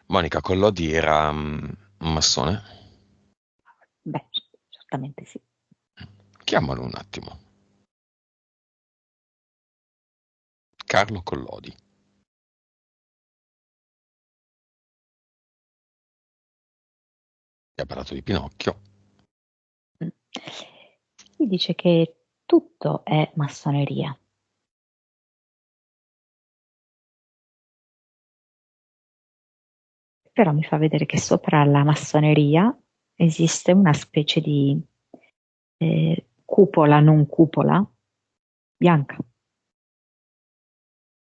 Monica Collodi era un massone? Beh, certamente sì. Chiamalo un attimo. Carlo Collodi. Ti ha parlato di Pinocchio. Mm. Si dice che tutto è massoneria, però mi fa vedere che sopra la massoneria esiste una specie di cupola, non cupola, bianca,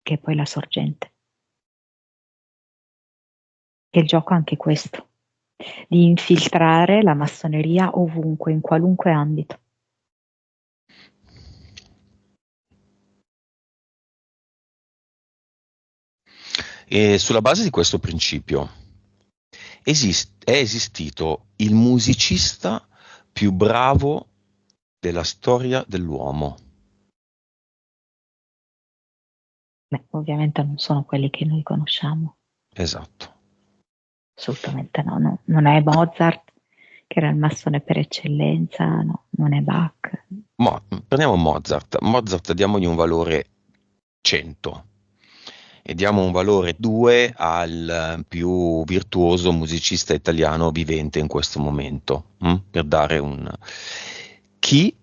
che è poi la sorgente. Che il gioco è anche questo, di infiltrare la massoneria ovunque, in qualunque ambito. E sulla base di questo principio è esistito il musicista più bravo della storia dell'uomo. Beh, ovviamente non sono quelli che noi conosciamo, Esatto. assolutamente no, no. Non è Mozart, che era il massone per eccellenza, no, non è Bach. Prendiamo Mozart. Mozart diamogli un valore 100 e diamo un valore 2 al più virtuoso musicista italiano vivente in questo momento, per dare un... Chi,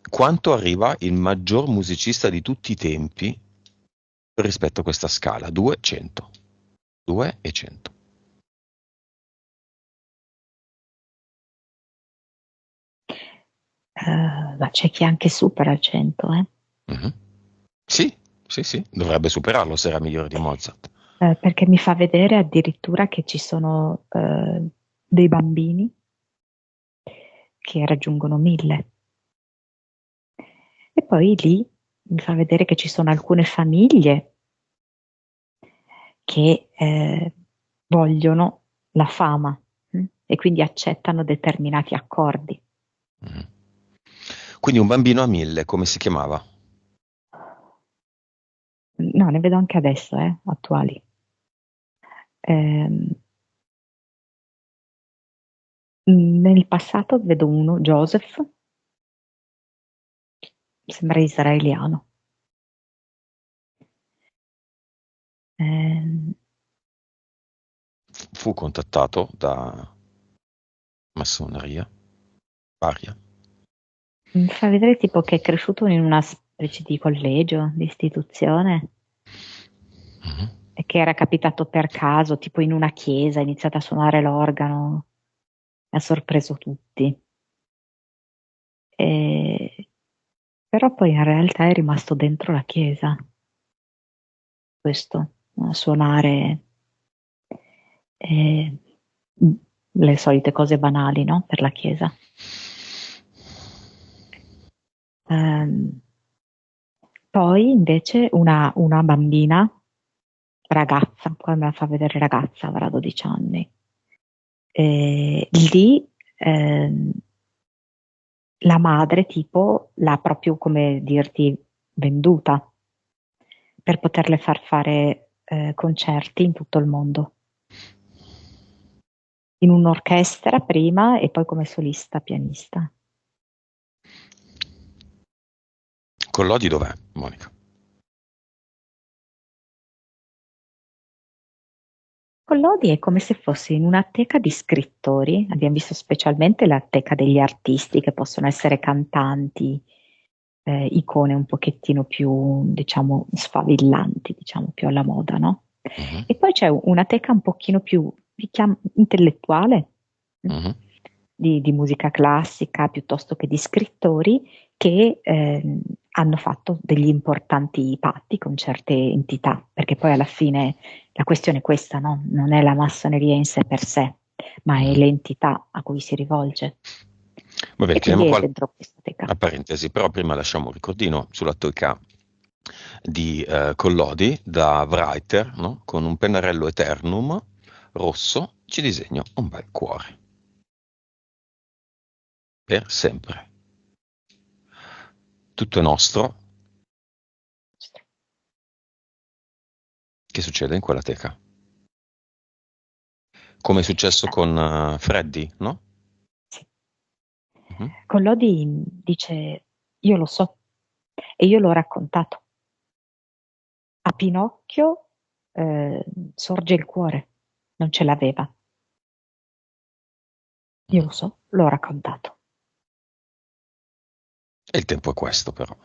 quanto arriva il maggior musicista di tutti i tempi rispetto a questa scala? 2, 100. 2 e 100. Ma c'è chi anche supera il 100, eh? Mhm. Sì, sì, sì, dovrebbe superarlo se era migliore di Mozart. Perché mi fa vedere addirittura che ci sono dei bambini che raggiungono 1000. E poi lì mi fa vedere che ci sono alcune famiglie che vogliono la fama, e quindi accettano determinati accordi. Mhm. Quindi un bambino a 1000, come si chiamava? No, ne vedo anche adesso, attuali. Ehm, Nel passato vedo uno, Joseph, sembra israeliano. Ehm, Fu contattato da massoneria varia. Mi fa vedere tipo che è cresciuto in una specie di collegio, di istituzione, Mhm. e che era capitato per caso, tipo in una chiesa, ha iniziato a suonare l'organo, ha sorpreso tutti. E- Però poi in realtà è rimasto dentro la chiesa, questo, a suonare eh, le solite cose banali, no? Per la chiesa. Ehm, Poi invece una bambina, ragazza, qua me la fa vedere ragazza, avrà 12 anni. Lì la madre tipo l'ha proprio, come dirti, venduta per poterle far fare concerti in tutto il mondo, in un'orchestra prima e poi come solista pianista. Collodi dov'è, Monica? Collodi è come se fosse in una teca di scrittori, abbiamo visto specialmente la teca degli artisti che possono essere cantanti, icone un pochettino più, diciamo, sfavillanti, diciamo, più alla moda, no? Mhm, E poi c'è una teca un pochino più, intellettuale, mh? mhm. Di musica classica piuttosto che di scrittori che hanno fatto degli importanti patti con certe entità, perché poi alla fine la questione è questa, no? Non è la massoneria in sé per sé, ma è Mhm. l'entità a cui si rivolge. Va bene, E chiudiamo quindi è qua dentro questa teca. la parentesi, però prima lasciamo un ricordino sulla toica di Collodi da writer, no? Con un pennarello Eternum rosso ci disegno un bel cuore, per sempre. Tutto è nostro. Che succede in quella teca? come è successo con Freddy, no? Sì. Mhm. Con Lodi dice, io lo so, e io l'ho raccontato. A Pinocchio sorge il cuore, non ce l'aveva. Io lo so, l'ho raccontato. E il tempo è questo, però.